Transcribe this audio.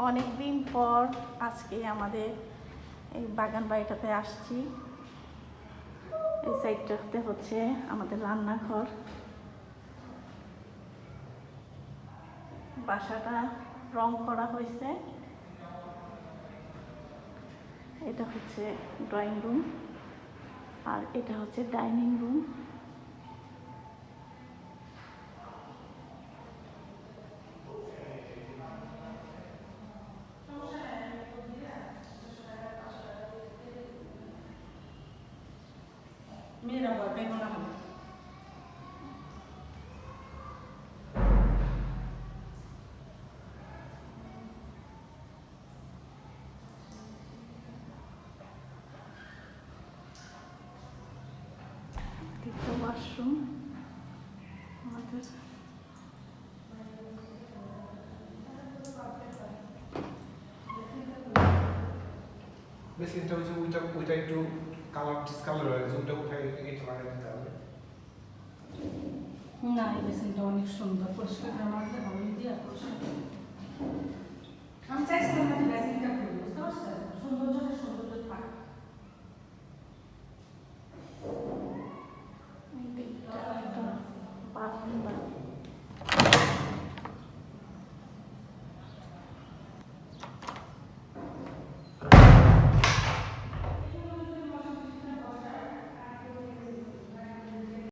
অনেক দিন পর আজকে আমাদের এই বাগান বাড়িটাতে আসছি। এই সাইডটাতে হচ্ছে আমাদের রান্নাঘর। বাসাটা রং করা হয়েছে। এটা হচ্ছে ড্রয়িং রুম আর এটা হচ্ছে ডাইনিং রুম। মেয়েরা ভয় পাইব না হবে। দ্বিতীয় ওয়াশরুম আমাদের। বেসিনটা হচ্ছে ওইটা একটু কালার ডিসকালার হয়ে গেছে, ওইটা উঠাই এটা লাগাই দিতে হবে। না, এই বেসিনটা অনেক সুন্দর, পরিষ্কার করে মারলে ভালো দিয়ে পরিষ্কার। আমি চাইছিলাম বেসিনটা করবো, বুঝতে পারছেন? সৌন্দর্যটা সুন্দর।